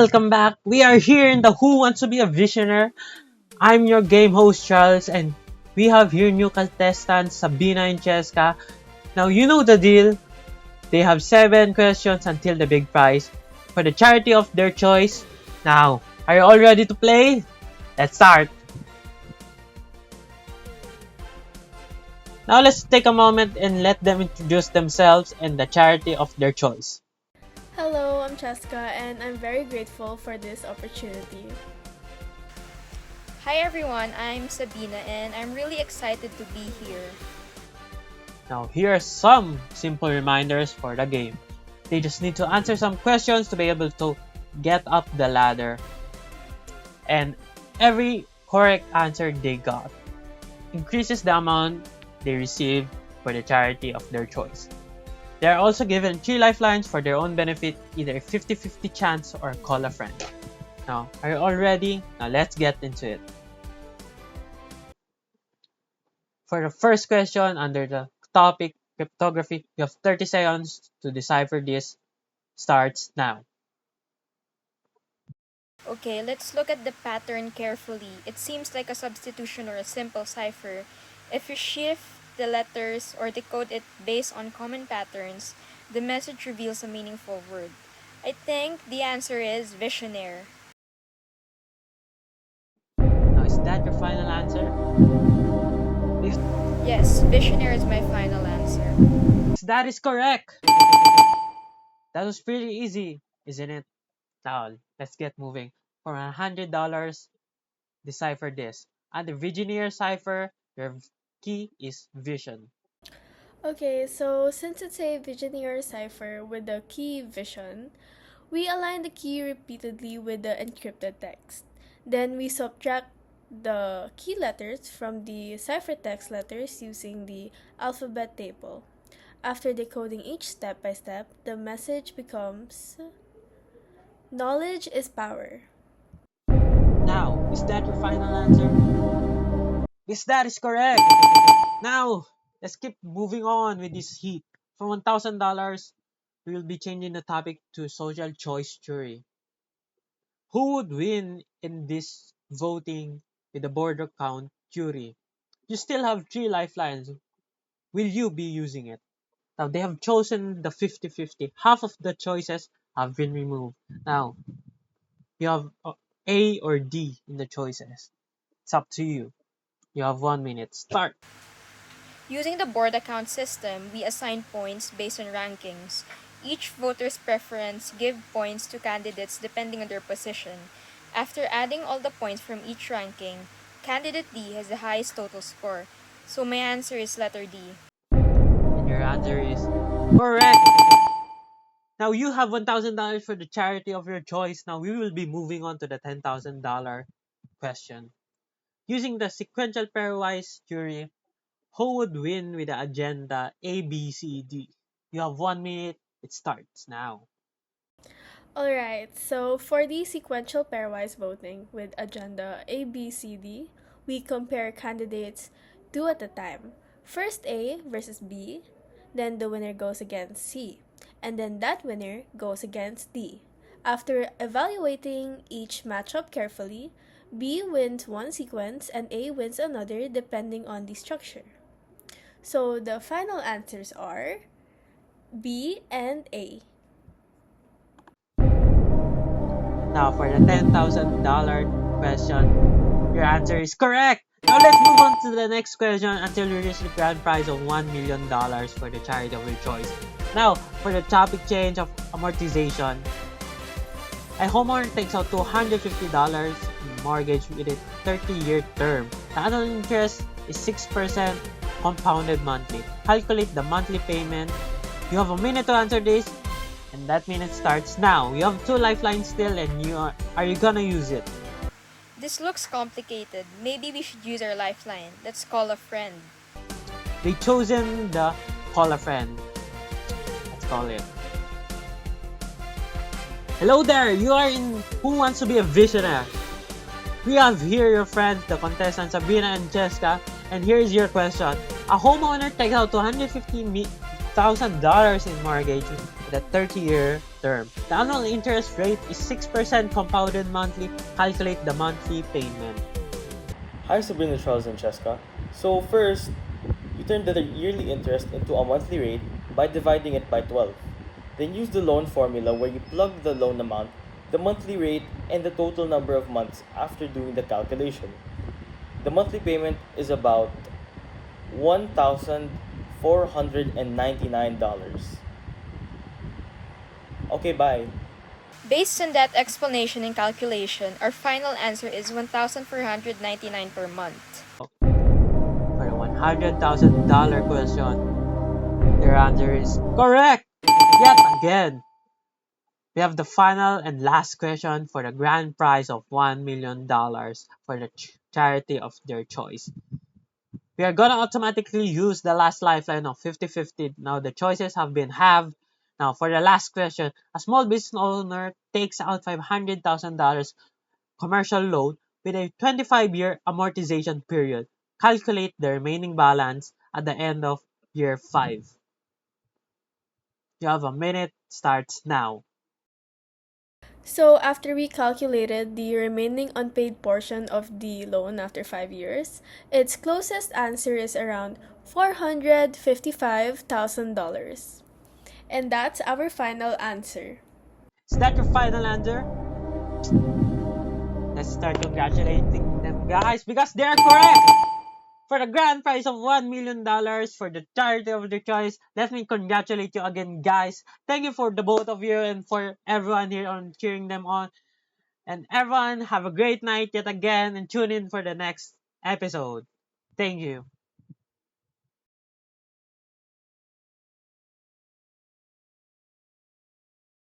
Welcome back. We are here in the Who Wants to Be a Visionaire. I'm your game host Charles, and we have here new contestants Sabina and Chesca. Now you know the deal. They have 7 questions until the big prize for the charity of their choice. Now, are you all ready to play? Let's start. Now let's take a moment and let them introduce themselves and the charity of their choice. Hello, I'm Chesca and I'm very grateful for this opportunity. Hi everyone, I'm Sabina and I'm really excited to be here. Now here are some simple reminders for the game. They just need to answer some questions to be able to get up the ladder. And every correct answer they got increases the amount they receive for the charity of their choice. They are also given 3 lifelines for their own benefit, either a 50-50 chance or call a friend. Now, are you all ready? Now let's get into it. For the first question under the topic cryptography, you have 30 seconds to decipher this. Starts now. Okay, let's look at the pattern carefully. It seems like a substitution or a simple cipher. If you shift the letters or decode it based on common patterns, the message reveals a meaningful word. I think the answer is visionaire. Now, is that your final answer? If Yes, visionaire is my final answer. that is correct, that was pretty easy, isn't it? Now, let's get moving. For $100, decipher this. And the Visioneer cipher, your key is vision. Okay, so since it's a Visioneer cipher with the key vision, we align the key repeatedly with the encrypted text. Then we subtract the key letters from the ciphertext letters using the alphabet table. After decoding each step by step, the message becomes knowledge is power. Now, is that your final answer? Yes, that is correct. Now, let's keep moving on with this heat. For $1,000, we will be changing the topic to social choice jury. Who would win in this voting with the border count jury? You still have 3 lifelines. Will you be using it? Now, they have chosen the 50-50. Half of the choices have been removed. Now, you have A or D in the choices. It's up to you. You have 1 minute. Start. Using the board account system, we assign points based on rankings. Each voter's preference give points to candidates depending on their position. After adding all the points from each ranking, candidate D has the highest total score. So my answer is letter D. And your answer is correct. Now you have $1,000 for the charity of your choice. Now we will be moving on to the $10,000 question. Using the sequential pairwise jury, who would win with the agenda A, B, C, D? You have 1 minute. It starts now. Alright, so for the sequential pairwise voting with agenda A, B, C, D, we compare candidates two at a time. First A versus B, then the winner goes against C, and then that winner goes against D. After evaluating each matchup carefully, B wins one sequence and A wins another depending on the structure. So the final answers are B and A. Now for the $10,000 question, your answer is correct. Now let's move on to the next question until you reach the grand prize of $1 million for the charity of your choice. Now, for the topic change of amortization, a homeowner takes out $250 in mortgage with a 30-year term. The annual interest is 6% compounded monthly. Calculate the monthly payment. You have a minute to answer this, and that minute starts now. You have 2 lifelines still, and are you gonna use it? This looks complicated. Maybe we should use our lifeline. Let's call a friend. They chosen the call a friend. Let's call it. Hello there, you are in Who Wants to Be a Visionary? We have here your friends, the contestants Sabina and Chesca, and here is your question. A homeowner takes out $250,000 in mortgage the 30-year term. The annual interest rate is 6% compounded monthly. Calculate the monthly payment. Hi Sabina, Charles, and Chesca. So first, you turn the yearly interest into a monthly rate by dividing it by 12. Then use the loan formula where you plug the loan amount, the monthly rate, and the total number of months after doing the calculation. The monthly payment is about $1,499. Okay, bye. Based on that explanation and calculation, our final answer is 1,499 per month. For the $100,000 question, their answer is correct! Yet again, we have the final and last question for the grand prize of $1 million for the charity of their choice. We are gonna automatically use the last lifeline of 50-50. Now the choices have been halved. Now for the last question, a small business owner takes out $500,000 commercial loan with a 25-year amortization period. Calculate the remaining balance at the end of year 5. You have a minute, starts now. So, after we calculated the remaining unpaid portion of the loan after 5 years, its closest answer is around $455,000. And that's our final answer. Is that your final answer? Let's start congratulating them, guys, because they are correct! For the grand prize of $1 million for the charity of their choice, let me congratulate you again, guys. Thank you for the both of you and for everyone here on cheering them on. And everyone, have a great night yet again and tune in for the next episode. Thank you.